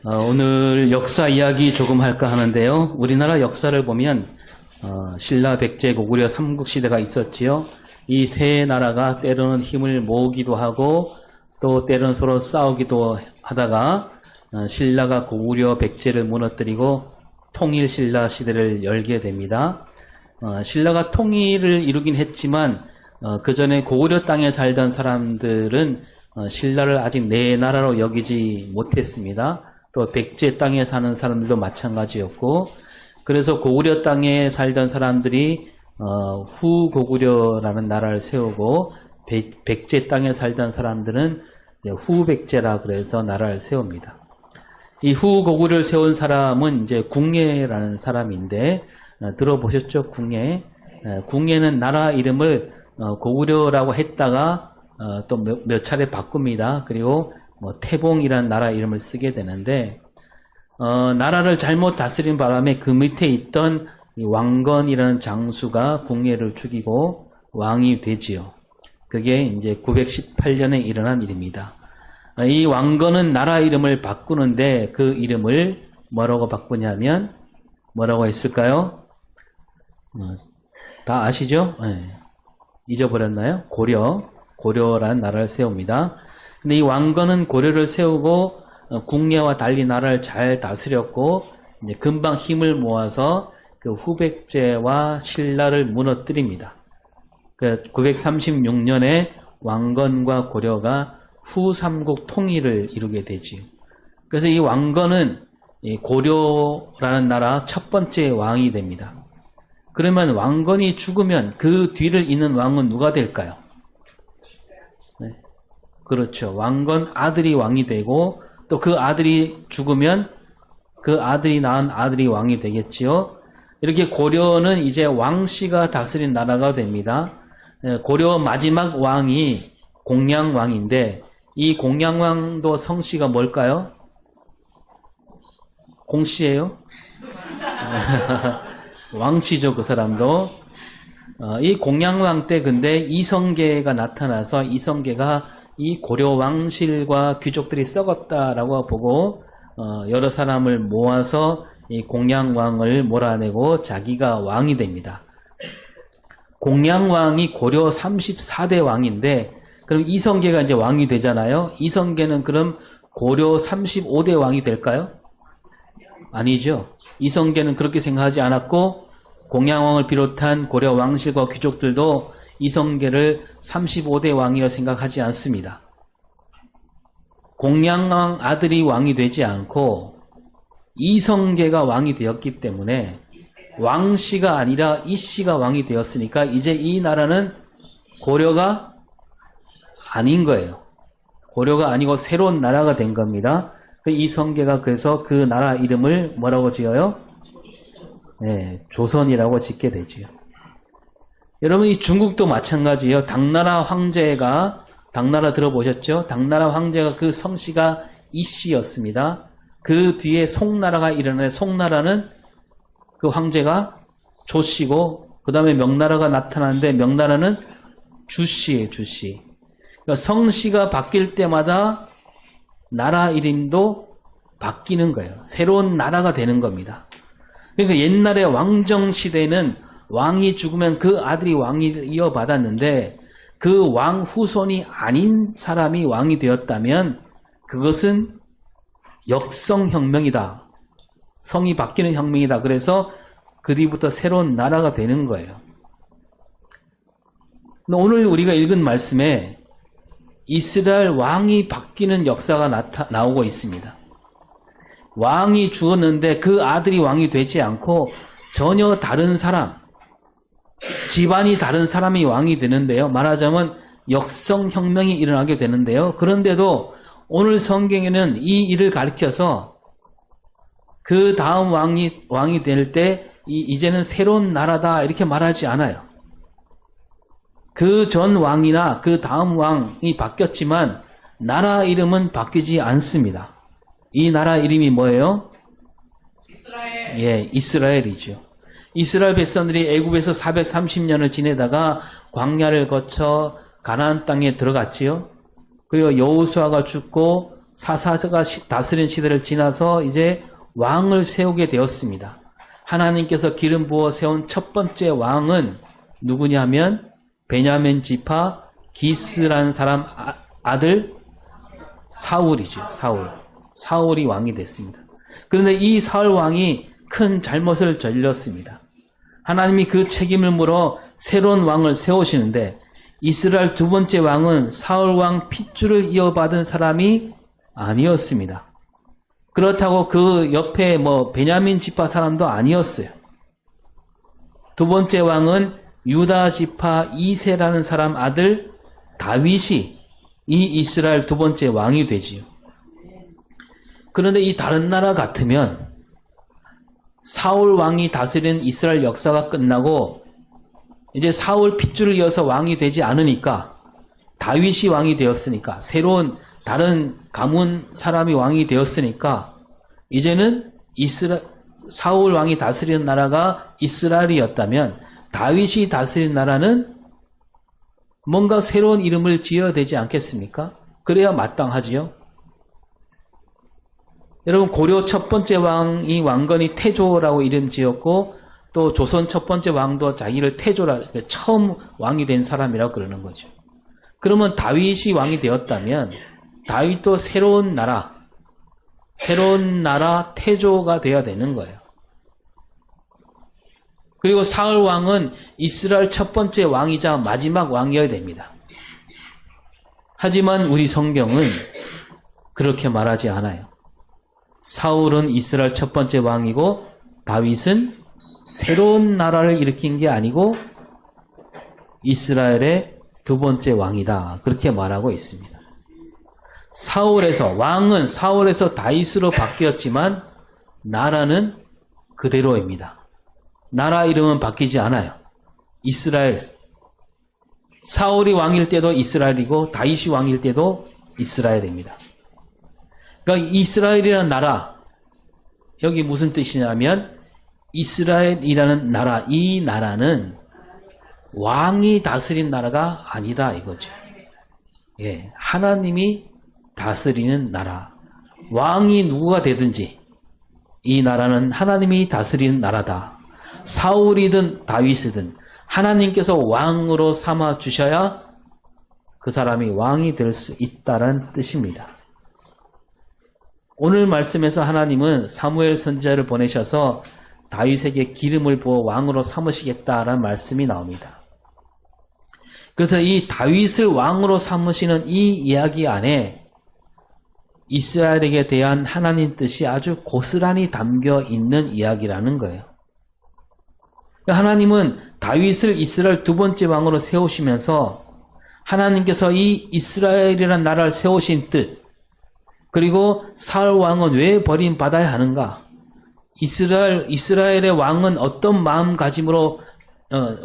오늘 역사 이야기 조금 할까 하는데요. 우리나라 역사를 보면 신라, 백제, 고구려 삼국시대가 있었지요. 이 세 나라가 때로는 힘을 모으기도 하고 또 때로는 서로 싸우기도 하다가 신라가 고구려, 백제를 무너뜨리고 통일 신라 시대를 열게 됩니다. 신라가 통일을 이루긴 했지만 그 전에 고구려 땅에 살던 사람들은 신라를 아직 내 나라로 여기지 못했습니다. 또 백제 땅에 사는 사람들도 마찬가지였고, 그래서 고구려 땅에 살던 사람들이 후고구려라는 나라를 세우고 백제 땅에 살던 사람들은 이제 후백제라 그래서 나라를 세웁니다. 이 후고구려를 세운 사람은 이제 궁예라는 사람인데 들어보셨죠? 궁예. 궁예는 나라 이름을 고구려라고 했다가 또 몇 차례 바꿉니다. 그리고 태봉이라는 나라 이름을 쓰게 되는데 나라를 잘못 다스린 바람에 그 밑에 있던 이 왕건이라는 장수가 궁예를 죽이고 왕이 되지요. 그게 이제 918년에 일어난 일입니다. 이 왕건은 나라 이름을 바꾸는데 그 이름을 뭐라고 바꾸냐면 뭐라고 했을까요? 다 아시죠? 네. 잊어버렸나요? 고려라는 나라를 세웁니다. 근데 이 왕건은 고려를 세우고 궁예와 달리 나라를 잘 다스렸고 이제 금방 힘을 모아서 그 후백제와 신라를 무너뜨립니다. 그 936년에 왕건과 고려가 후삼국 통일을 이루게 되지요. 그래서 이 왕건은 이 고려라는 나라 첫 번째 왕이 됩니다. 그러면 왕건이 죽으면 그 뒤를 잇는 왕은 누가 될까요? 네. 그렇죠. 왕건 아들이 왕이 되고 또 그 아들이 죽으면 그 아들이 낳은 아들이 왕이 되겠지요. 이렇게 고려는 이제 왕씨가 다스린 나라가 됩니다. 고려 마지막 왕이 공양왕인데 이 공양왕도 성씨가 뭘까요? 공씨예요? 왕씨죠, 그 사람도. 이 공양왕 때 근데 이성계가 나타나서 이성계가 이 고려 왕실과 귀족들이 썩었다라고 보고 여러 사람을 모아서 이 공양왕을 몰아내고 자기가 왕이 됩니다. 공양왕이 고려 34대 왕인데 그럼 이성계가 이제 왕이 되잖아요. 이성계는 그럼 고려 35대 왕이 될까요? 아니죠. 이성계는 그렇게 생각하지 않았고 공양왕을 비롯한 고려 왕실과 귀족들도 이성계를 35대 왕이라 생각하지 않습니다. 공양왕 아들이 왕이 되지 않고 이성계가 왕이 되었기 때문에 왕씨가 아니라 이씨가 왕이 되었으니까 이제 이 나라는 고려가 아닌 거예요. 고려가 아니고 새로운 나라가 된 겁니다. 이성계가 그래서 그 나라 이름을 뭐라고 지어요? 네, 조선이라고 짓게 되지요. 여러분 이 중국도 마찬가지예요. 당나라 황제가 당나라 들어보셨죠? 당나라 황제가 그 성씨가 이씨였습니다. 그 뒤에 송나라가 일어나요. 송나라는 그 황제가 조씨고 그 다음에 명나라가 나타나는데 명나라는 주씨예요. 주씨. 그러니까 성씨가 바뀔 때마다 나라 이름도 바뀌는 거예요. 새로운 나라가 되는 겁니다. 그러니까 옛날에 왕정시대는 왕이 죽으면 그 아들이 왕위를 이어받았는데 그 왕 후손이 아닌 사람이 왕이 되었다면 그것은 역성혁명이다. 성이 바뀌는 혁명이다. 그래서 그 뒤부터 새로운 나라가 되는 거예요. 오늘 우리가 읽은 말씀에 이스라엘 왕이 바뀌는 역사가 나오고 있습니다. 왕이 죽었는데 그 아들이 왕이 되지 않고 전혀 다른 사람, 집안이 다른 사람이 왕이 되는데요. 말하자면 역성혁명이 일어나게 되는데요. 그런데도 오늘 성경에는 이 일을 가리켜서 그 다음 왕이 될 때 이제는 새로운 나라다 이렇게 말하지 않아요. 그 전 왕이나 그 다음 왕이 바뀌었지만 나라 이름은 바뀌지 않습니다. 이 나라 이름이 뭐예요? 이스라엘. 예, 이스라엘이죠. 이스라엘 백성들이 애굽에서 430년을 지내다가 광야를 거쳐 가나안 땅에 들어갔지요. 그리고 여호수아가 죽고 사사가 다스린 시대를 지나서 이제 왕을 세우게 되었습니다. 하나님께서 기름 부어 세운 첫 번째 왕은 누구냐면 베냐민 지파 기스라는 사람 아들 사울이죠. 사울이 왕이 됐습니다. 그런데 이 사울 왕이 큰 잘못을 저질렀습니다. 하나님이 그 책임을 물어 새로운 왕을 세우시는데 이스라엘 두 번째 왕은 사울 왕 핏줄을 이어받은 사람이 아니었습니다. 그렇다고 그 옆에 베냐민 지파 사람도 아니었어요. 두 번째 왕은 유다 지파 이새라는 사람 아들 다윗이 이 이스라엘 두 번째 왕이 되지요. 그런데 이 다른 나라 같으면 사울 왕이 다스린 이스라엘 역사가 끝나고 이제 사울 핏줄을 이어서 왕이 되지 않으니까 다윗이 왕이 되었으니까 새로운 다른 가문 사람이 왕이 되었으니까 이제는 사울 왕이 다스리는 나라가 이스라엘이었다면 다윗이 다스린 나라는 뭔가 새로운 이름을 지어야 되지 않겠습니까? 그래야 마땅하지요. 여러분 고려 첫 번째 왕이 왕건이 태조라고 이름 지었고 또 조선 첫 번째 왕도 자기를 태조라 처음 왕이 된 사람이라고 그러는 거죠. 그러면 다윗이 왕이 되었다면 다윗도 새로운 나라 태조가 되어야 되는 거예요. 그리고 사울 왕은 이스라엘 첫 번째 왕이자 마지막 왕이어야 됩니다. 하지만 우리 성경은 그렇게 말하지 않아요. 사울은 이스라엘 첫 번째 왕이고 다윗은 새로운 나라를 일으킨 게 아니고 이스라엘의 두 번째 왕이다. 그렇게 말하고 있습니다. 왕은 사울에서 다윗으로 바뀌었지만 나라는 그대로입니다. 나라 이름은 바뀌지 않아요. 이스라엘. 사울이 왕일 때도 이스라엘이고 다윗이 왕일 때도 이스라엘입니다. 그러니까 이스라엘이라는 나라, 여기 무슨 뜻이냐면 이스라엘이라는 나라, 이 나라는 왕이 다스린 나라가 아니다 이거죠. 예, 하나님이 다스리는 나라. 왕이 누구가 되든지 이 나라는 하나님이 다스리는 나라다. 사울이든 다윗이든 하나님께서 왕으로 삼아 주셔야 그 사람이 왕이 될 수 있다는 뜻입니다. 오늘 말씀에서 하나님은 사무엘 선지자를 보내셔서 다윗에게 기름을 부어 왕으로 삼으시겠다라는 말씀이 나옵니다. 그래서 이 다윗을 왕으로 삼으시는 이 이야기 안에 이스라엘에게 대한 하나님 뜻이 아주 고스란히 담겨 있는 이야기라는 거예요. 하나님은 다윗을 이스라엘 두 번째 왕으로 세우시면서 하나님께서 이 이스라엘이라는 나라를 세우신 뜻, 그리고 사울 왕은 왜 버림받아야 하는가? 이스라엘의 왕은 어떤 마음가짐으로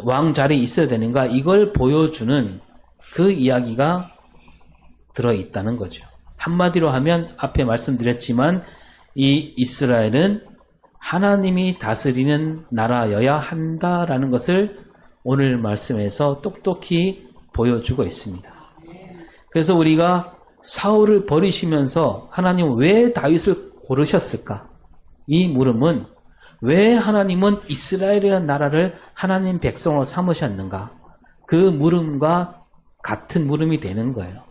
왕 자리에 있어야 되는가? 이걸 보여주는 그 이야기가 들어있다는 거죠. 한마디로 하면 앞에 말씀드렸지만 이 이스라엘은 하나님이 다스리는 나라여야 한다라는 것을 오늘 말씀에서 똑똑히 보여주고 있습니다. 그래서 우리가 사울을 버리시면서 하나님은 왜 다윗을 고르셨을까? 이 물음은 왜 하나님은 이스라엘이라는 나라를 하나님 백성으로 삼으셨는가? 그 물음과 같은 물음이 되는 거예요.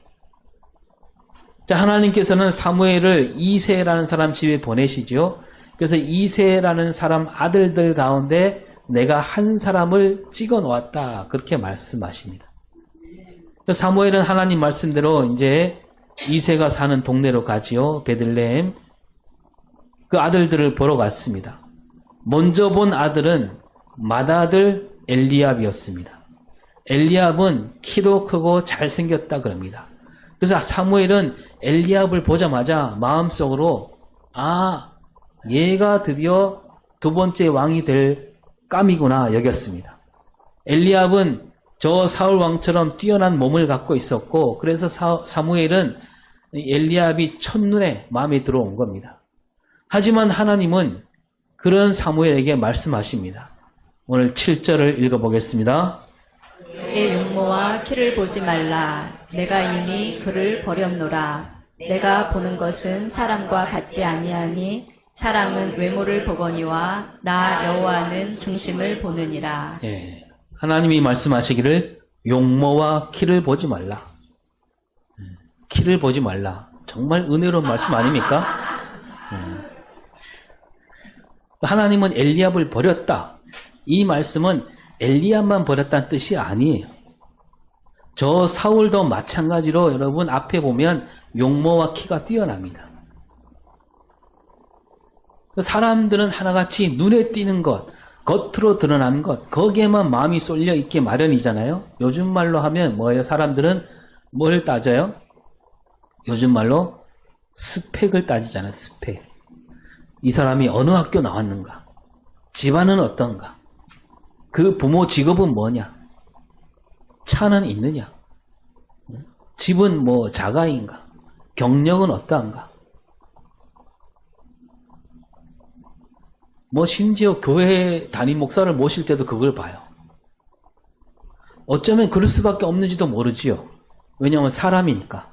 자, 하나님께서는 사무엘을 이새라는 사람 집에 보내시죠. 그래서 이새라는 사람 아들들 가운데 내가 한 사람을 찍어 놓았다. 그렇게 말씀하십니다. 사무엘은 하나님 말씀대로 이제 이새가 사는 동네로 가지요. 베들레헴. 그 아들들을 보러 갔습니다. 먼저 본 아들은 맏아들 엘리압이었습니다. 엘리압은 키도 크고 잘생겼다 그럽니다. 그래서 사무엘은 엘리압을 보자마자 마음속으로 얘가 드디어 두 번째 왕이 될 감이구나 여겼습니다. 엘리압은 저 사울 왕처럼 뛰어난 몸을 갖고 있었고 그래서 사무엘은 엘리압이 첫눈에 마음에 들어온 겁니다. 하지만 하나님은 그런 사무엘에게 말씀하십니다. 오늘 7절을 읽어보겠습니다. 내 용모와 키를 보지 말라. 내가 이미 그를 버렸노라. 내가 보는 것은 사람과 같지 아니하니 사람은 외모를 보거니와 나 여호와는 중심을 보느니라. 예. 하나님이 말씀하시기를 용모와 키를 보지 말라. 키를 보지 말라. 정말 은혜로운 말씀 아닙니까? 하나님은 엘리압을 버렸다. 이 말씀은 엘리압만 버렸다는 뜻이 아니에요. 저 사울도 마찬가지로 여러분 앞에 보면 용모와 키가 뛰어납니다. 사람들은 하나같이 눈에 띄는 것, 겉으로 드러난 것, 거기에만 마음이 쏠려 있게 마련이잖아요. 요즘 말로 하면 뭐예요? 사람들은 뭘 따져요? 요즘 말로 스펙을 따지잖아요. 스펙. 이 사람이 어느 학교 나왔는가? 집안은 어떤가? 그 부모 직업은 뭐냐? 차는 있느냐? 집은 뭐 자가인가? 경력은 어떠한가? 뭐 심지어 교회 담임 목사를 모실 때도 그걸 봐요. 어쩌면 그럴 수밖에 없는지도 모르지요. 왜냐하면 사람이니까.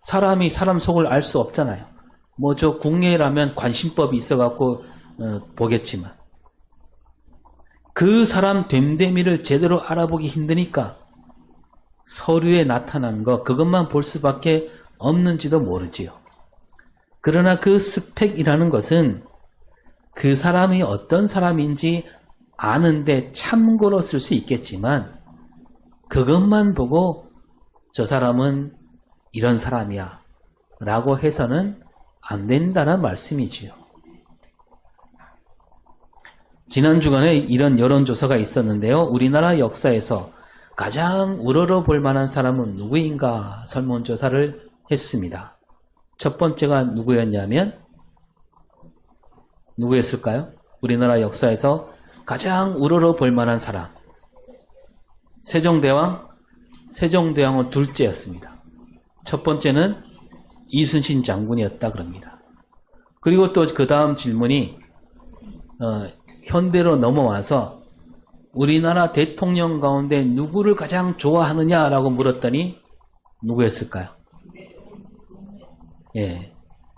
사람이 사람 속을 알 수 없잖아요. 뭐 저 국내라면 관심법이 있어갖고 보겠지만 그 사람 됨됨이를 제대로 알아보기 힘드니까 서류에 나타난 거 그것만 볼 수밖에 없는지도 모르지요. 그러나 그 스펙이라는 것은 그 사람이 어떤 사람인지 아는데 참고로 쓸 수 있겠지만 그것만 보고 저 사람은 이런 사람이야 라고 해서는 안 된다는 말씀이지요. 지난 주간에 이런 여론조사가 있었는데요. 우리나라 역사에서 가장 우러러볼 만한 사람은 누구인가 설문조사를 했습니다. 첫 번째가 누구였냐면 누구였을까요? 우리나라 역사에서 가장 우러러볼 만한 사람. 세종대왕? 세종대왕은 둘째였습니다. 첫 번째는 이순신 장군이었다 그럽니다. 그리고 또 그 다음 질문이 현대로 넘어와서 우리나라 대통령 가운데 누구를 가장 좋아하느냐라고 물었더니 누구였을까요? 예,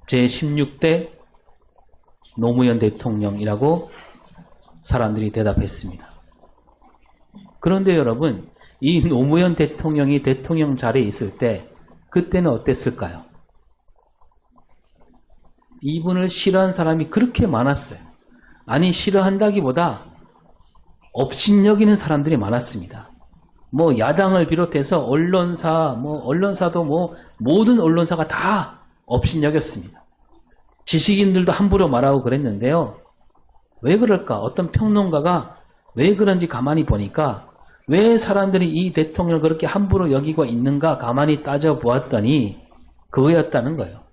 제16대 노무현 대통령이라고 사람들이 대답했습니다. 그런데 여러분, 이 노무현 대통령이 대통령 자리에 있을 때 그때는 어땠을까요? 이분을 싫어하는 사람이 그렇게 많았어요. 아니, 싫어한다기보다 업신여기는 사람들이 많았습니다. 뭐 야당을 비롯해서 언론사도 모든 언론사가 다 업신여겼습니다. 지식인들도 함부로 말하고 그랬는데요. 왜 그럴까? 어떤 평론가가 왜 그런지 가만히 보니까 왜 사람들이 이 대통령을 그렇게 함부로 여기고 있는가 가만히 따져보았더니 그거였다는 거예요.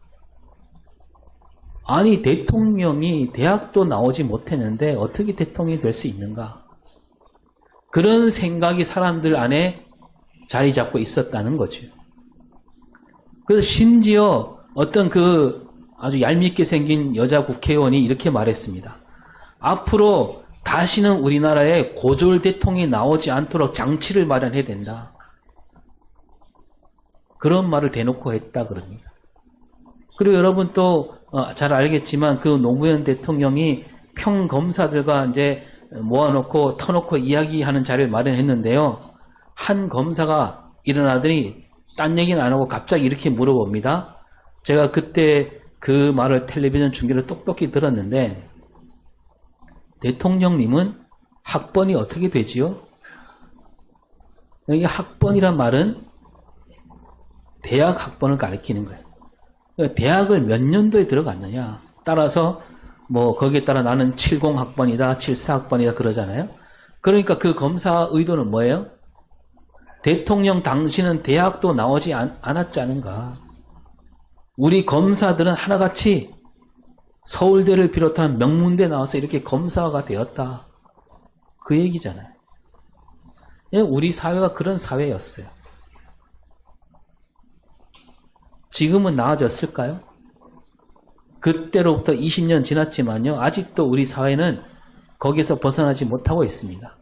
아니, 대통령이 대학도 나오지 못했는데 어떻게 대통령이 될 수 있는가? 그런 생각이 사람들 안에 자리 잡고 있었다는 거죠. 그래서 심지어 어떤 그 아주 얄밉게 생긴 여자 국회의원이 이렇게 말했습니다. 앞으로 다시는 우리나라에 고졸 대통령이 나오지 않도록 장치를 마련해야 된다. 그런 말을 대놓고 했다 그럽니다. 그리고 여러분 또 잘 알겠지만 그 노무현 대통령이 평검사들과 이제 모아놓고 터놓고 이야기하는 자리를 마련했는데요. 한 검사가 일어나더니 딴 얘기는 안 하고 갑자기 이렇게 물어봅니다. 제가 그때 그 말을 텔레비전 중계를 똑똑히 들었는데 대통령님은 학번이 어떻게 되지요? 여기 학번이란 말은 대학 학번을 가리키는 거예요. 대학을 몇 년도에 들어갔느냐 따라서 뭐 거기에 따라 나는 70학번이다 74학번이다 그러잖아요. 그러니까 그 검사 의도는 뭐예요? 대통령 당신은 대학도 나오지 않았지 않은가. 우리 검사들은 하나같이 서울대를 비롯한 명문대 나와서 이렇게 검사가 되었다. 그 얘기잖아요. 우리 사회가 그런 사회였어요. 지금은 나아졌을까요? 그때로부터 20년 지났지만요. 아직도 우리 사회는 거기서 벗어나지 못하고 있습니다.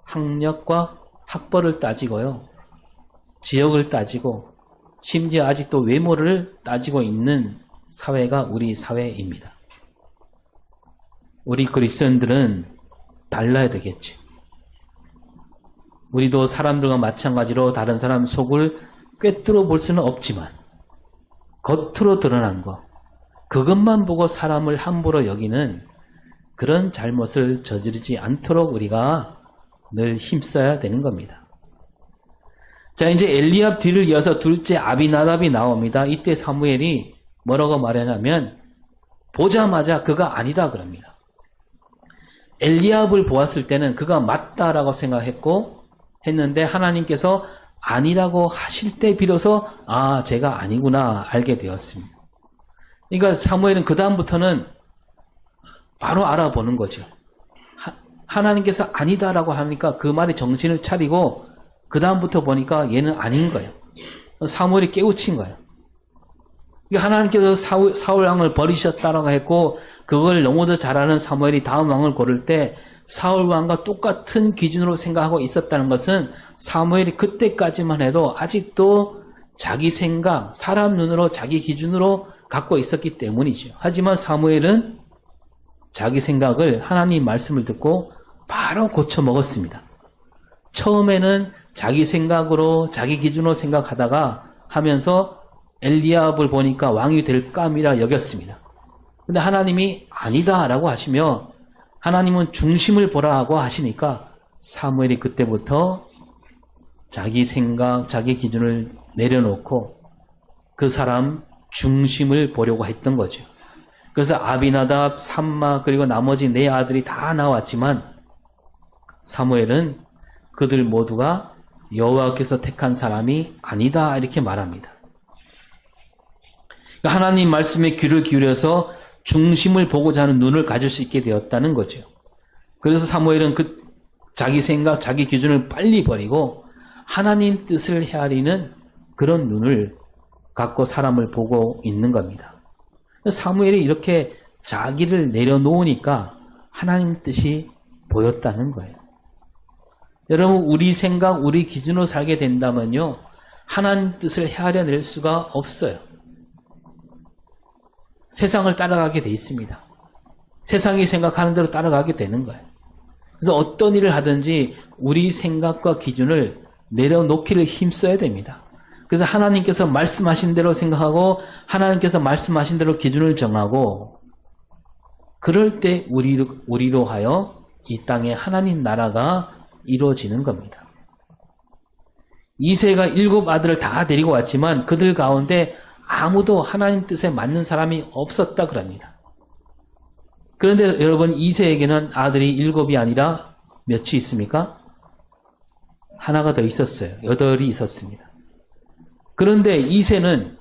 학력과 학벌을 따지고요. 지역을 따지고 심지어 아직도 외모를 따지고 있는 사회가 우리 사회입니다. 우리 그리스도인들은 달라야 되겠죠. 우리도 사람들과 마찬가지로 다른 사람 속을 꿰뚫어 볼 수는 없지만 겉으로 드러난 것, 그것만 보고 사람을 함부로 여기는 그런 잘못을 저지르지 않도록 우리가 늘 힘써야 되는 겁니다. 자, 이제 엘리압 뒤를 이어서 둘째 아비나답이 나옵니다. 이때 사무엘이 뭐라고 말하냐면 보자마자 그가 아니다 그럽니다. 엘리압을 보았을 때는 그가 맞다라고 생각했고 했는데 하나님께서 아니라고 하실 때 비로소 아, 제가 아니구나 알게 되었습니다. 그러니까 사무엘은 그 다음부터는 바로 알아보는 거죠. 하나님께서 아니다라고 하니까 그 말에 정신을 차리고 그 다음부터 보니까 얘는 아닌 거예요. 사무엘이 깨우친 거예요. 하나님께서 사울 왕을 버리셨다라고 했고 그걸 너무도 잘 아는 사무엘이 다음 왕을 고를 때 사울 왕과 똑같은 기준으로 생각하고 있었다는 것은 사무엘이 그때까지만 해도 아직도 자기 생각, 사람 눈으로 자기 기준으로 갖고 있었기 때문이죠. 하지만 사무엘은 자기 생각을 하나님 말씀을 듣고 바로 고쳐 먹었습니다. 처음에는 자기 생각으로 자기 기준으로 생각하다가 하면서 엘리압을 보니까 왕이 될 감이라 여겼습니다. 근데 하나님이 아니다라고 하시며 하나님은 중심을 보라고 하시니까 사무엘이 그때부터 자기 생각, 자기 기준을 내려놓고 그 사람 중심을 보려고 했던 거죠. 그래서 아비나답, 삼마 그리고 나머지 네 아들이 다 나왔지만 사무엘은 그들 모두가 여호와께서 택한 사람이 아니다 이렇게 말합니다. 하나님 말씀에 귀를 기울여서 중심을 보고자 하는 눈을 가질 수 있게 되었다는 거죠. 그래서 사무엘은 그 자기 생각, 자기 기준을 빨리 버리고 하나님 뜻을 헤아리는 그런 눈을 갖고 사람을 보고 있는 겁니다. 사무엘이 이렇게 자기를 내려놓으니까 하나님 뜻이 보였다는 거예요. 여러분, 우리 생각, 우리 기준으로 살게 된다면요, 하나님 뜻을 헤아려낼 수가 없어요. 세상을 따라가게 돼 있습니다. 세상이 생각하는 대로 따라가게 되는 거예요. 그래서 어떤 일을 하든지 우리 생각과 기준을 내려놓기를 힘써야 됩니다. 그래서 하나님께서 말씀하신 대로 생각하고 하나님께서 말씀하신 대로 기준을 정하고 그럴 때 우리로 하여 이 땅에 하나님 나라가 이루어지는 겁니다. 이새가 7 아들을 다 데리고 왔지만 그들 가운데 아무도 하나님 뜻에 맞는 사람이 없었다 그럽니다. 그런데 여러분, 이새에게는 아들이 7이 아니라 몇이 있습니까? 하나가 더 있었어요. 8이 있었습니다. 그런데 이새는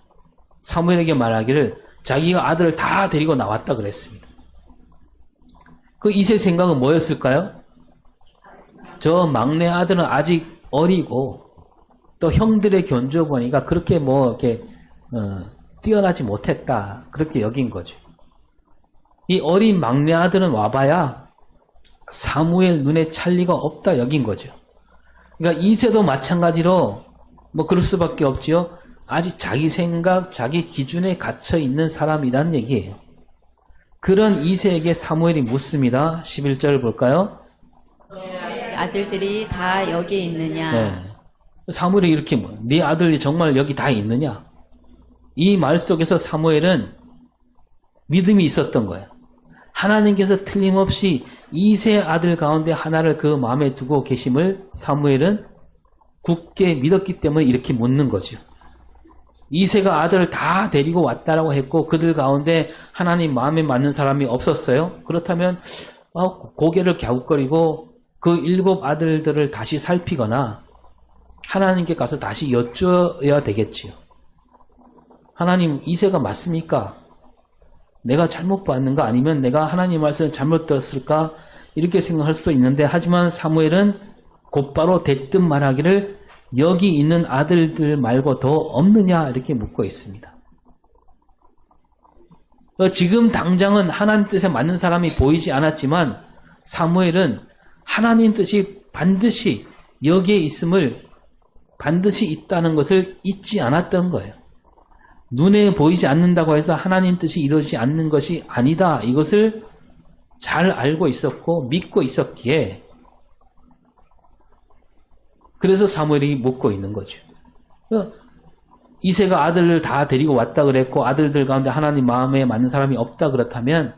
사무엘에게 말하기를 자기가 아들을 다 데리고 나왔다 그랬습니다. 그 이새 생각은 뭐였을까요? 저 막내 아들은 아직 어리고 또 형들의 견주 보니까 그렇게 이렇게 뛰어나지 못했다 그렇게 여긴 거죠. 이 어린 막내 아들은 와봐야 사무엘 눈에 찰 리가 없다 여긴 거죠. 그러니까 이새도 마찬가지로 그럴 수밖에 없지요. 아직 자기 생각, 자기 기준에 갇혀 있는 사람이라는 얘기예요. 그런 이새에게 사무엘이 묻습니다. 11절을 볼까요? 아들들이 다 여기 있느냐? 네. 사무엘이 이렇게 네 아들이 정말 여기 다 있느냐? 이 말 속에서 사무엘은 믿음이 있었던 거예요. 하나님께서 틀림없이 이새 아들 가운데 하나를 그 마음에 두고 계심을 사무엘은 굳게 믿었기 때문에 이렇게 묻는 거죠. 이새가 아들을 다 데리고 왔다라고 했고 그들 가운데 하나님 마음에 맞는 사람이 없었어요. 그렇다면 고개를 갸웃거리고 그 7 아들들을 다시 살피거나 하나님께 가서 다시 여쭈어야 되겠지요. 하나님, 이새가 맞습니까? 내가 잘못 봤는가? 아니면 내가 하나님 말씀을 잘못 들었을까? 이렇게 생각할 수도 있는데 하지만 사무엘은 곧바로 대뜸 말하기를 여기 있는 아들들 말고 더 없느냐? 이렇게 묻고 있습니다. 지금 당장은 하나님 뜻에 맞는 사람이 보이지 않았지만 사무엘은 하나님 뜻이 반드시 여기에 있음을 반드시 있다는 것을 잊지 않았던 거예요. 눈에 보이지 않는다고 해서 하나님 뜻이 이루어지지 않는 것이 아니다. 이것을 잘 알고 있었고 믿고 있었기에 그래서 사무엘이 묻고 있는 거죠. 이새가 아들을 다 데리고 왔다 그랬고 아들들 가운데 하나님 마음에 맞는 사람이 없다 그렇다면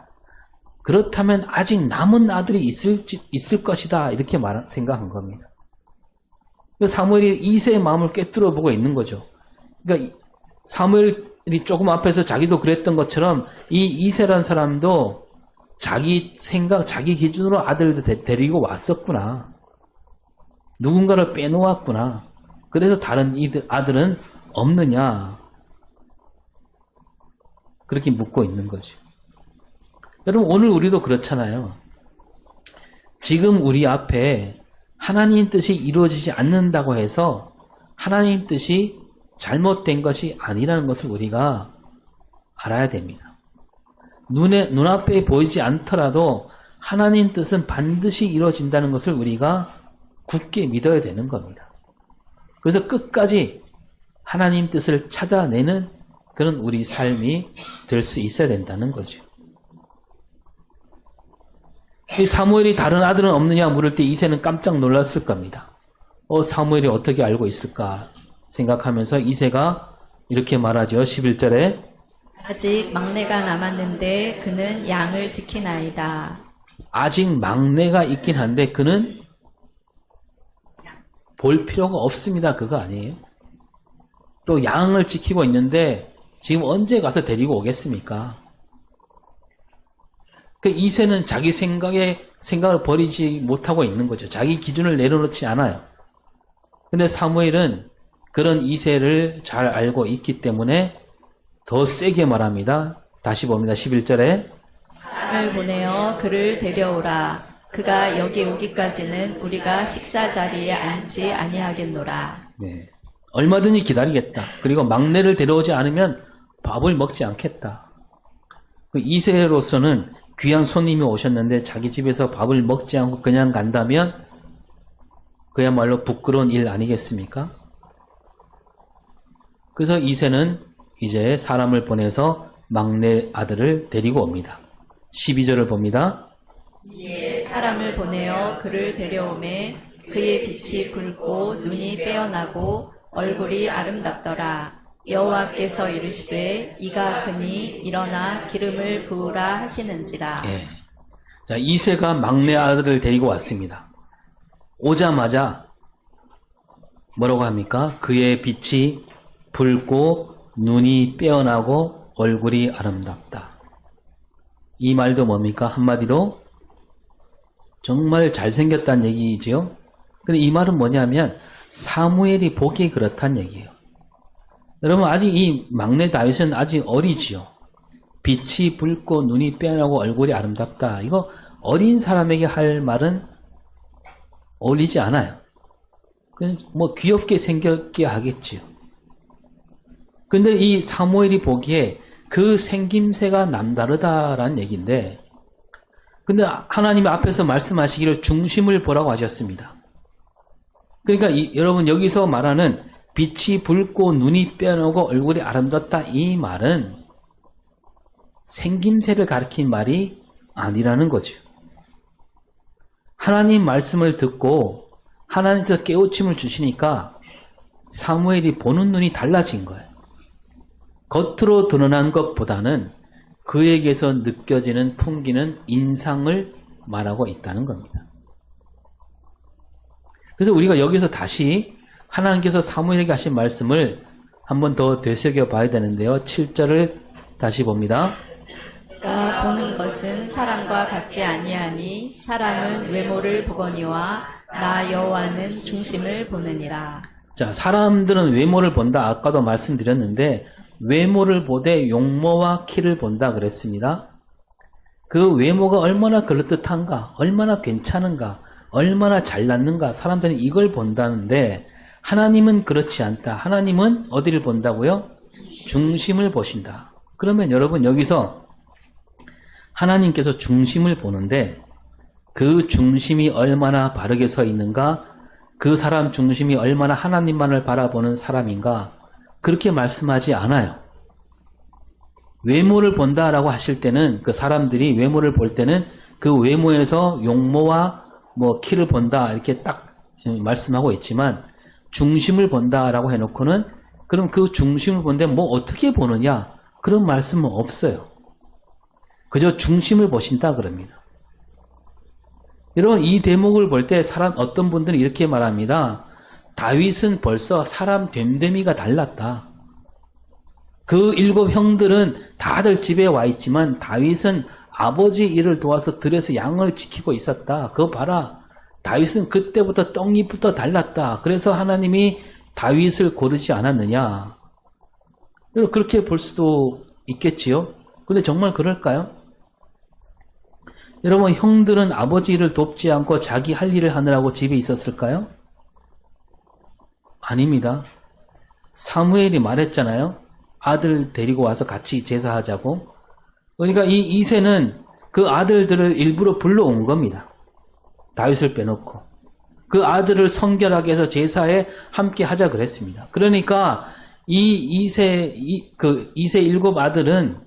아직 남은 아들이 있을 것이다 이렇게 생각한 겁니다. 사무엘이 이새의 마음을 꿰뚫어 보고 있는 거죠. 그러니까 사무엘이 조금 앞에서 자기도 그랬던 것처럼 이 이새라는 사람도 자기 생각, 자기 기준으로 아들을 데리고 왔었구나. 누군가를 빼놓았구나. 그래서 다른 아들은 없느냐. 그렇게 묻고 있는 거죠. 여러분 오늘 우리도 그렇잖아요. 지금 우리 앞에 하나님 뜻이 이루어지지 않는다고 해서 하나님 뜻이 잘못된 것이 아니라는 것을 우리가 알아야 됩니다. 눈앞에 보이지 않더라도 하나님 뜻은 반드시 이루어진다는 것을 우리가 굳게 믿어야 되는 겁니다. 그래서 끝까지 하나님 뜻을 찾아내는 그런 우리 삶이 될 수 있어야 된다는 거죠. 이 사무엘이 다른 아들은 없느냐 물을 때 이새는 깜짝 놀랐을 겁니다. 사무엘이 어떻게 알고 있을까 생각하면서 이새가 이렇게 말하죠. 11절에 아직 막내가 남았는데 그는 양을 지키나이다. 아직 막내가 있긴 한데 그는 볼 필요가 없습니다. 그거 아니에요. 또 양을 지키고 있는데 지금 언제 가서 데리고 오겠습니까? 그 이새는 자기 생각을 버리지 못하고 있는 거죠. 자기 기준을 내려놓지 않아요. 근데 사무엘은 그런 이새를 잘 알고 있기 때문에 더 세게 말합니다. 다시 봅니다. 11절에 사람을 보내어 그를 데려오라. 그가 여기 오기까지는 우리가 식사 자리에 앉지 아니하겠노라. 네. 얼마든지 기다리겠다. 그리고 막내를 데려오지 않으면 밥을 먹지 않겠다. 그 이새로서는 귀한 손님이 오셨는데 자기 집에서 밥을 먹지 않고 그냥 간다면 그야말로 부끄러운 일 아니겠습니까? 그래서 이새는 이제 사람을 보내서 막내 아들을 데리고 옵니다. 12절을 봅니다. 이에 사람을 보내어 그를 데려오매 그의 빛이 붉고 눈이 빼어나고 얼굴이 아름답더라. 여호와께서 이르시되 이가 크니 일어나 기름을 부으라 하시는지라. 예. 자, 이새가 막내 아들을 데리고 왔습니다. 오자마자 뭐라고 합니까? 그의 빛이 붉고 눈이 빼어나고 얼굴이 아름답다. 이 말도 뭡니까? 한마디로 정말 잘생겼다는 얘기죠. 근데 이 말은 뭐냐면 사무엘이 보기에 그렇다는 얘기예요. 여러분 아직 이 막내 다윗은 아직 어리지요. 빛이 붉고 눈이 빼어나고 얼굴이 아름답다. 이거 어린 사람에게 할 말은 어울리지 않아요. 그냥 뭐 귀엽게 생겼게 하겠지요. 근데 이 사무엘이 보기에 그 생김새가 남다르다라는 얘기인데 근데 하나님 앞에서 말씀하시기를 중심을 보라고 하셨습니다. 그러니까 여러분 여기서 말하는 빛이 붉고 눈이 빼어나고 얼굴이 아름답다 이 말은 생김새를 가리킨 말이 아니라는 거죠. 하나님 말씀을 듣고 하나님께서 깨우침을 주시니까 사무엘이 보는 눈이 달라진 거예요. 겉으로 드러난 것보다는 그에게서 느껴지는 풍기는 인상을 말하고 있다는 겁니다. 그래서 우리가 여기서 다시 하나님께서 사무엘에게 하신 말씀을 한 번 더 되새겨 봐야 되는데요. 7절을 다시 봅니다. 내가 보는 것은 사람과 같지 아니하니 사람은 외모를 보거니와 나 여호와는 중심을 보느니라. 자, 사람들은 외모를 본다. 아까도 말씀드렸는데 외모를 보되 용모와 키를 본다 그랬습니다. 그 외모가 얼마나 그럴듯한가, 얼마나 괜찮은가, 얼마나 잘났는가 사람들은 이걸 본다는데 하나님은 그렇지 않다. 하나님은 어디를 본다고요? 중심을 보신다. 그러면 여러분 여기서 하나님께서 중심을 보는데 그 중심이 얼마나 바르게 서 있는가 그 사람 중심이 얼마나 하나님만을 바라보는 사람인가 그렇게 말씀하지 않아요. 외모를 본다라고 하실 때는 그 사람들이 외모를 볼 때는 그 외모에서 용모와 뭐 키를 본다 이렇게 딱 말씀하고 있지만 중심을 본다라고 해놓고는 그럼 그 중심을 본데 뭐 어떻게 보느냐 그런 말씀은 없어요. 그저 중심을 보신다 그럽니다. 여러분 이 대목을 볼 때 사람 어떤 분들은 이렇게 말합니다. 다윗은 벌써 사람 됨됨이가 달랐다. 그 7 형들은 다들 집에 와 있지만 다윗은 아버지 일을 도와서 들에서 양을 지키고 있었다. 그거 봐라. 다윗은 그때부터 떡잎부터 달랐다. 그래서 하나님이 다윗을 고르지 않았느냐. 그렇게 볼 수도 있겠지요. 근데 정말 그럴까요? 여러분 형들은 아버지 일을 돕지 않고 자기 할 일을 하느라고 집에 있었을까요? 아닙니다. 사무엘이 말했잖아요. 아들 데리고 와서 같이 제사하자고. 그러니까 이 이새는 그 아들들을 일부러 불러온 겁니다. 다윗을 빼놓고. 그 아들을 성결하게 해서 제사에 함께 하자 그랬습니다. 그러니까 이새 7 아들은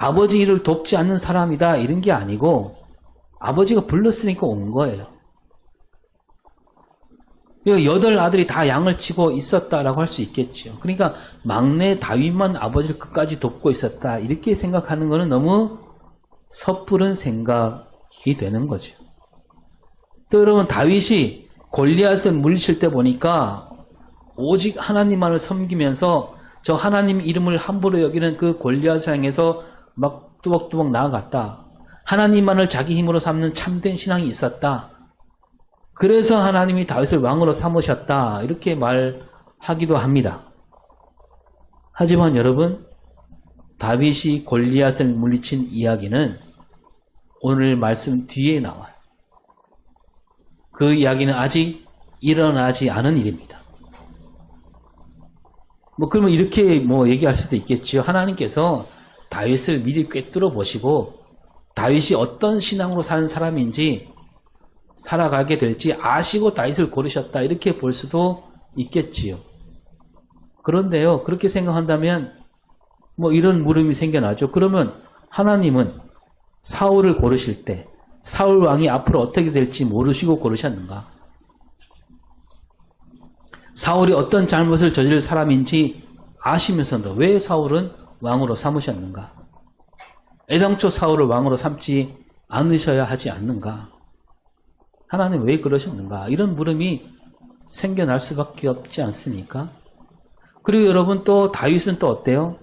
아버지 일을 돕지 않는 사람이다 이런 게 아니고 아버지가 불렀으니까 온 거예요. 8 아들이 다 양을 치고 있었다라고 할 수 있겠죠. 그러니까 막내 다윗만 아버지를 끝까지 돕고 있었다 이렇게 생각하는 것은 너무 섣부른 생각이 되는 거죠. 또 여러분 다윗이 골리앗을 물리칠 때 보니까 오직 하나님만을 섬기면서 저 하나님 이름을 함부로 여기는 그 골리앗을 향해서 막 뚜벅뚜벅 나아갔다. 하나님만을 자기 힘으로 삼는 참된 신앙이 있었다. 그래서 하나님이 다윗을 왕으로 삼으셨다. 이렇게 말하기도 합니다. 하지만 여러분 다윗이 골리앗을 물리친 이야기는 오늘 말씀 뒤에 나와요. 그 이야기는 아직 일어나지 않은 일입니다. 그러면 이렇게 얘기할 수도 있겠지요. 하나님께서 다윗을 미리 꿰뚫어 보시고 다윗이 어떤 신앙으로 사는 사람인지 살아가게 될지 아시고 다윗을 고르셨다. 이렇게 볼 수도 있겠지요. 그런데요. 그렇게 생각한다면 이런 물음이 생겨나죠. 그러면 하나님은 사울을 고르실 때 사울 왕이 앞으로 어떻게 될지 모르시고 고르셨는가? 사울이 어떤 잘못을 저지를 사람인지 아시면서도 왜 사울은 왕으로 삼으셨는가? 애당초 사울을 왕으로 삼지 않으셔야 하지 않는가? 하나님 왜 그러셨는가? 이런 물음이 생겨날 수밖에 없지 않습니까? 그리고 여러분 또 다윗은 또 어때요?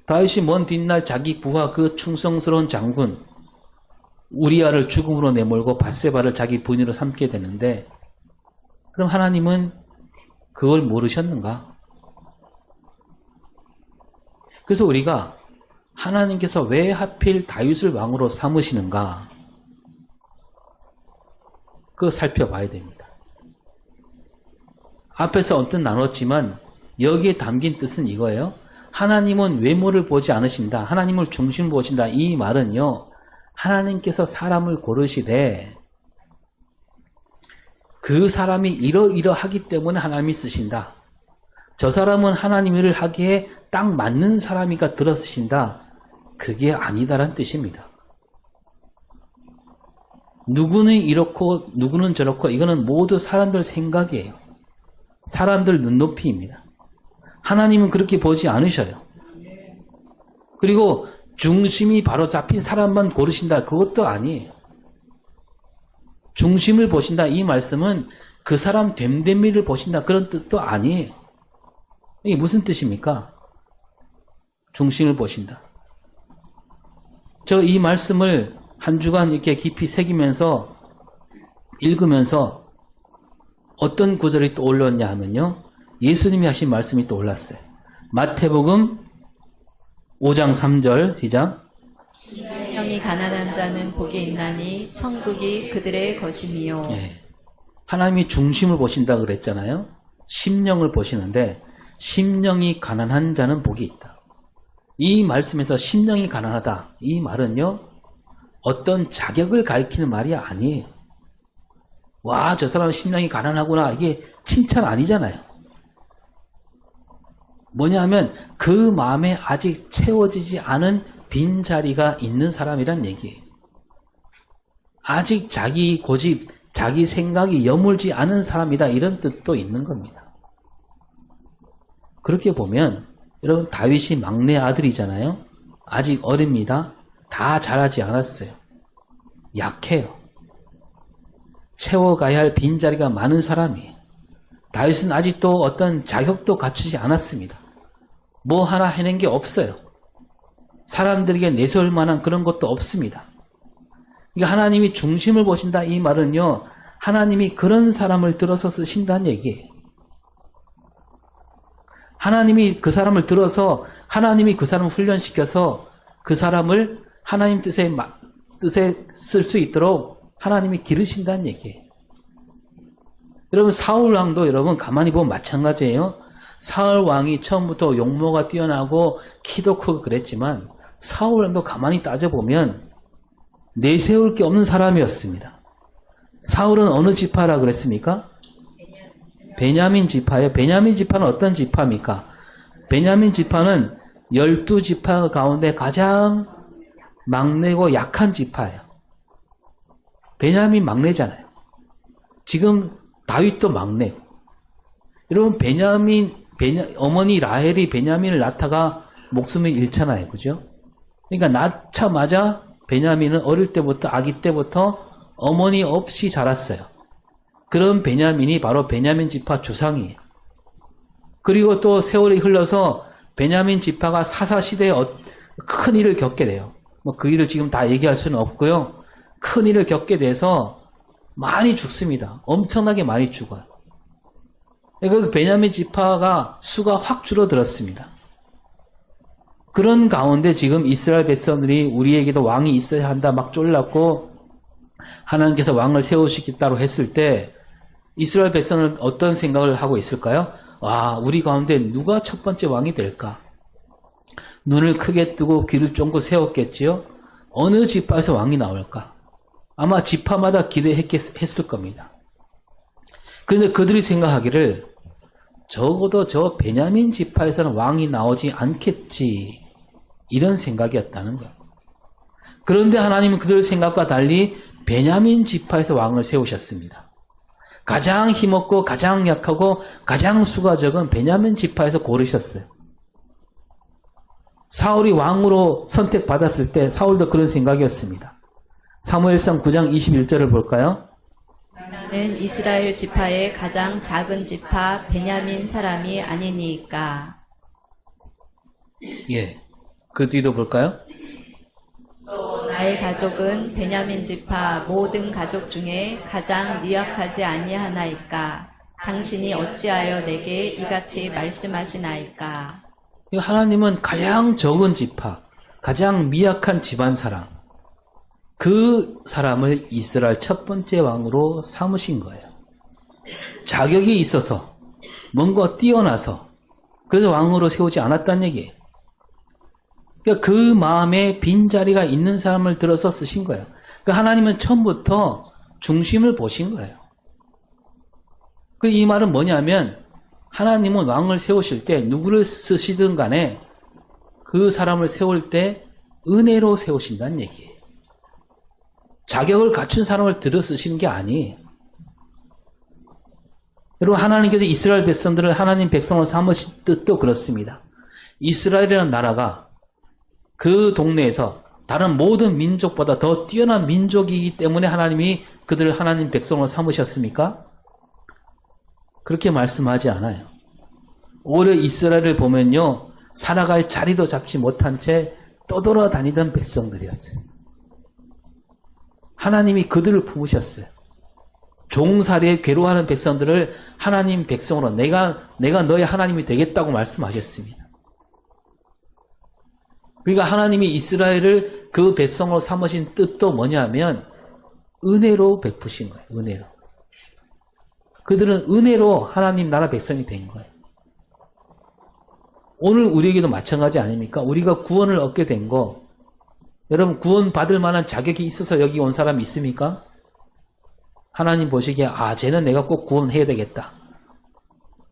다윗이 먼 뒷날 자기 부하 그 충성스러운 장군 우리아를 죽음으로 내몰고 밧세바를 자기 부인으로 삼게 되는데 그럼 하나님은 그걸 모르셨는가? 그래서 우리가 하나님께서 왜 하필 다윗을 왕으로 삼으시는가? 그거 살펴봐야 됩니다. 앞에서 언뜻 나눴지만 여기에 담긴 뜻은 이거예요. 하나님은 외모를 보지 않으신다. 하나님을 중심 보신다. 이 말은요. 하나님께서 사람을 고르시되 그 사람이 이러이러하기 때문에 하나님이 쓰신다. 저 사람은 하나님 일을 하기에 딱 맞는 사람이가 들어쓰신다. 그게 아니다란 뜻입니다. 누구는 이렇고 누구는 저렇고 이거는 모두 사람들 생각이에요. 사람들 눈높이입니다. 하나님은 그렇게 보지 않으셔요. 그리고 중심이 바로 잡힌 사람만 고르신다. 그것도 아니에요. 중심을 보신다. 이 말씀은 그 사람 됨됨이를 보신다. 그런 뜻도 아니에요. 이게 무슨 뜻입니까? 중심을 보신다. 저 이 말씀을 한 주간 이렇게 깊이 새기면서 읽으면서 어떤 구절이 떠올랐냐 하면요. 예수님이 하신 말씀이 떠올랐어요. 마태복음 5장 3절 시작. 심령이 가난한 자는 복이 있나니 천국이 그들의 것임이요. 네. 하나님이 중심을 보신다 그랬잖아요. 심령을 보시는데 심령이 가난한 자는 복이 있다. 이 말씀에서 심령이 가난하다. 이 말은요. 어떤 자격을 가리키는 말이 아니에요. 와, 저 사람은 심령이 가난하구나. 이게 칭찬 아니잖아요. 뭐냐면 그 마음에 아직 채워지지 않은 빈자리가 있는 사람이란 얘기예요. 아직 자기 고집, 자기 생각이 여물지 않은 사람이다. 이런 뜻도 있는 겁니다. 그렇게 보면 여러분 다윗이 막내 아들이잖아요. 아직 어립니다. 다 자라지 않았어요. 약해요. 채워가야 할 빈자리가 많은 사람이에요. 다윗은 아직도 어떤 자격도 갖추지 않았습니다. 뭐 하나 해낸 게 없어요. 사람들에게 내세울 만한 그런 것도 없습니다. 그러니까 하나님이 중심을 보신다 이 말은요. 하나님이 그런 사람을 들어서 쓰신다는 얘기예요. 하나님이 그 사람을 들어서 하나님이 그 사람을 훈련시켜서 그 사람을 하나님 뜻에 쓸 수 있도록 하나님이 기르신다는 얘기예요. 여러분 사울 왕도 여러분 가만히 보면 마찬가지예요. 사울 왕이 처음부터 용모가 뛰어나고 키도 크고 그랬지만 사울 왕도 가만히 따져보면 내세울 게 없는 사람이었습니다. 사울은 어느 지파라 그랬습니까? 베냐민 지파예요. 베냐민 지파는 어떤 지파입니까? 베냐민 지파는 12지파 가운데 가장 막내고 약한 지파예요. 베냐민 막내잖아요. 지금 다윗도 막내고. 여러분 어머니 라헬이 베냐민을 낳다가 목숨을 잃잖아요. 그죠? 그러니까 낳자마자 베냐민은 어릴 때부터 아기 때부터 어머니 없이 자랐어요. 그런 베냐민이 바로 베냐민 지파 조상이에요. 그리고 또 세월이 흘러서 베냐민 지파가 사사시대에 큰 일을 겪게 돼요. 뭐 그 일을 지금 다 얘기할 수는 없고요. 큰 일을 겪게 돼서 많이 죽습니다. 엄청나게 많이 죽어요. 그러니까 그 베냐민 지파가 수가 확 줄어들었습니다. 그런 가운데 지금 이스라엘 백성들이 우리에게도 왕이 있어야 한다 막 쫄랐고 하나님께서 왕을 세우시겠다고 했을 때 이스라엘 백성은 어떤 생각을 하고 있을까요? 와, 우리 가운데 누가 첫 번째 왕이 될까? 눈을 크게 뜨고 귀를 쫑긋 세웠겠지요? 어느 지파에서 왕이 나올까? 아마 지파마다 기대했을 겁니다. 그런데 그들이 생각하기를 적어도 저 베냐민 지파에서는 왕이 나오지 않겠지 이런 생각이었다는 거예요. 그런데 하나님은 그들 생각과 달리 베냐민 지파에서 왕을 세우셨습니다. 가장 힘없고 가장 약하고 가장 수가 적은 베냐민 지파에서 고르셨어요. 사울이 왕으로 선택받았을 때 사울도 그런 생각이었습니다. 사무엘상 9장 21절을 볼까요? 나는 이스라엘 지파의 가장 작은 지파 베냐민 사람이 아니니까. 예. 그 뒤도 볼까요? 또 나의 가족은 베냐민 지파 모든 가족 중에 가장 미약하지 아니하나이까. 당신이 어찌하여 내게 이같이 말씀하시나이까. 하나님은 가장 적은 지파, 가장 미약한 집안 사람, 그 사람을 이스라엘 첫 번째 왕으로 삼으신 거예요. 자격이 있어서, 뭔가 뛰어나서, 그래서 왕으로 세우지 않았다는 얘기예요. 그러니까 그 마음에 빈자리가 있는 사람을 들어서 쓰신 거예요. 그러니까 하나님은 처음부터 중심을 보신 거예요. 이 말은 뭐냐면 하나님은 왕을 세우실 때 누구를 쓰시든 간에 그 사람을 세울 때 은혜로 세우신다는 얘기예요. 자격을 갖춘 사람을 들어 쓰시는 게 아니에요. 여러분 하나님께서 이스라엘 백성들을 하나님 백성으로 삼으신 뜻도 그렇습니다. 이스라엘이라는 나라가 그 동네에서 다른 모든 민족보다 더 뛰어난 민족이기 때문에 하나님이 그들을 하나님 백성으로 삼으셨습니까? 그렇게 말씀하지 않아요. 오히려 이스라엘을 보면요. 살아갈 자리도 잡지 못한 채 떠돌아다니던 백성들이었어요. 하나님이 그들을 품으셨어요. 종살이에 괴로워하는 백성들을 하나님 백성으로 내가 너의 하나님이 되겠다고 말씀하셨습니다. 그러니까 하나님이 이스라엘을 그 백성으로 삼으신 뜻도 뭐냐면 은혜로 베푸신 거예요. 은혜로. 그들은 은혜로 하나님 나라 백성이 된 거예요. 오늘 우리에게도 마찬가지 아닙니까? 우리가 구원을 얻게 된 거, 여러분 구원 받을 만한 자격이 있어서 여기 온 사람이 있습니까? 하나님 보시기에 쟤는 내가 꼭 구원해야 되겠다.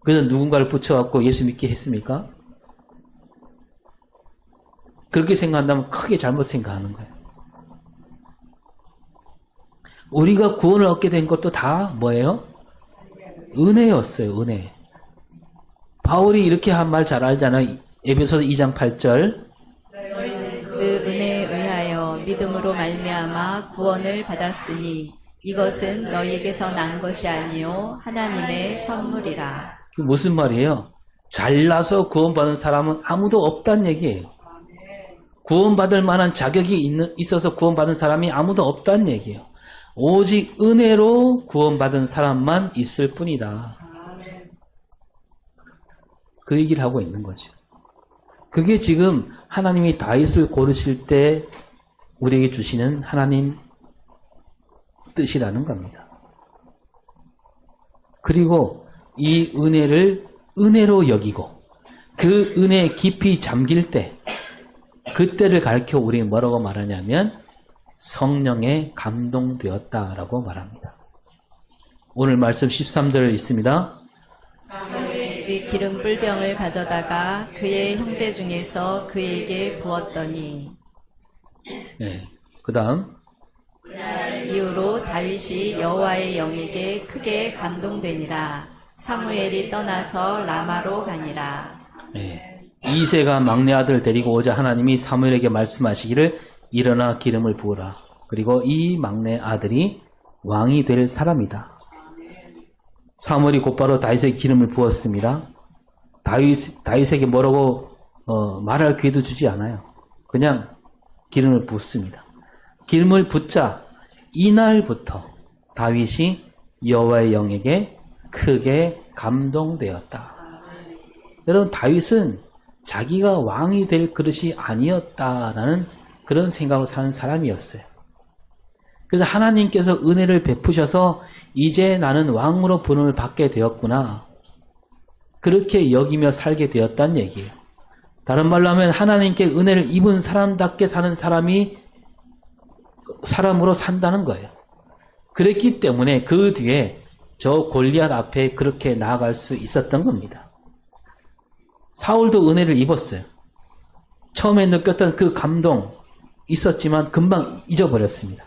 그래서 누군가를 붙여갖고 예수 믿게 했습니까? 그렇게 생각한다면 크게 잘못 생각하는 거예요. 우리가 구원을 얻게 된 것도 다 뭐예요? 은혜였어요. 은혜. 바울이 이렇게 한 말 잘 알잖아요. 에베소서 2장 8절. 너희는 그 은혜에 의하여 믿음으로 말미암아 구원을 받았으니 이것은 너희에게서 난 것이 아니요 하나님의 선물이라. 그게 무슨 말이에요? 잘나서 구원받은 사람은 아무도 없다는 얘기예요. 구원받을 만한 자격이 있어서 구원받은 사람이 아무도 없다는 얘기예요. 오직 은혜로 구원받은 사람만 있을 뿐이다. 그 얘기를 하고 있는 거죠. 그게 지금 하나님이 다윗을 고르실 때 우리에게 주시는 하나님 뜻이라는 겁니다. 그리고 이 은혜를 은혜로 여기고 그 은혜에 깊이 잠길 때 그때를 가르쳐 우리는 뭐라고 말하냐면 성령에 감동되었다라고 말합니다. 오늘 말씀 13절 있습니다. 사무엘이 기름 뿔병을 가져다가 그의 형제 중에서 그에게 부었더니 네. 그 다음 그날 이후로 다윗이 여호와의 영에게 크게 감동되니라. 사무엘이 떠나서 라마로 가니라. 네. 이새가 막내 아들을 데리고 오자 하나님이 사무엘에게 말씀하시기를 일어나 기름을 부으라. 그리고 이 막내 아들이 왕이 될 사람이다. 사무엘이 곧바로 다윗에게 기름을 부었습니다. 다윗에게 뭐라고 말할 기회도 주지 않아요. 그냥 기름을 붓습니다. 기름을 붓자 이날부터 다윗이 여호와의 영에게 크게 감동되었다. 여러분, 다윗은 자기가 왕이 될 그릇이 아니었다라는 그런 생각으로 사는 사람이었어요. 그래서 하나님께서 은혜를 베푸셔서 이제 나는 왕으로 부름을 받게 되었구나. 그렇게 여기며 살게 되었다는 얘기예요. 다른 말로 하면 하나님께 은혜를 입은 사람답게 사는 사람으로 산다는 거예요. 그랬기 때문에 그 뒤에 저 골리앗 앞에 그렇게 나아갈 수 있었던 겁니다. 사울도 은혜를 입었어요. 처음에 느꼈던 그 감동 있었지만 금방 잊어버렸습니다.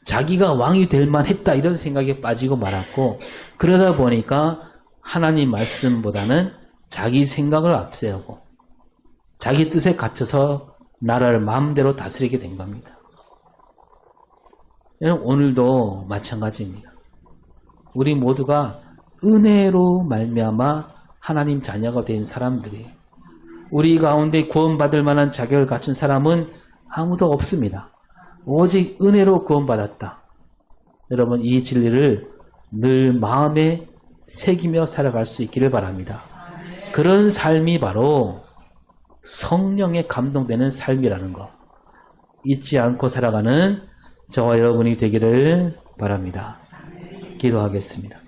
자기가 왕이 될 만했다 이런 생각에 빠지고 말았고, 그러다 보니까 하나님 말씀보다는 자기 생각을 앞세우고 자기 뜻에 갇혀서 나라를 마음대로 다스리게 된 겁니다. 오늘도 마찬가지입니다. 우리 모두가 은혜로 말미암아 하나님 자녀가 된 사람들이에요. 우리 가운데 구원받을 만한 자격을 갖춘 사람은 아무도 없습니다. 오직 은혜로 구원받았다. 여러분, 이 진리를 늘 마음에 새기며 살아갈 수 있기를 바랍니다. 그런 삶이 바로 성령에 감동되는 삶이라는 거 잊지 않고 살아가는 저와 여러분이 되기를 바랍니다. 기도하겠습니다.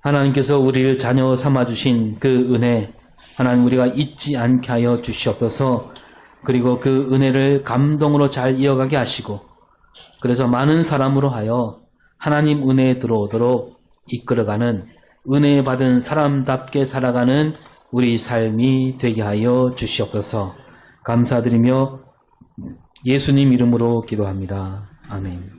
하나님께서 우리를 자녀 삼아주신 그 은혜, 하나님 우리가 잊지 않게 하여 주시옵소서. 그리고 그 은혜를 감동으로 잘 이어가게 하시고, 그래서 많은 사람으로 하여 하나님 은혜에 들어오도록 이끌어가는, 은혜 받은 사람답게 살아가는 우리 삶이 되게 하여 주시옵소서. 감사드리며 예수님 이름으로 기도합니다. 아멘.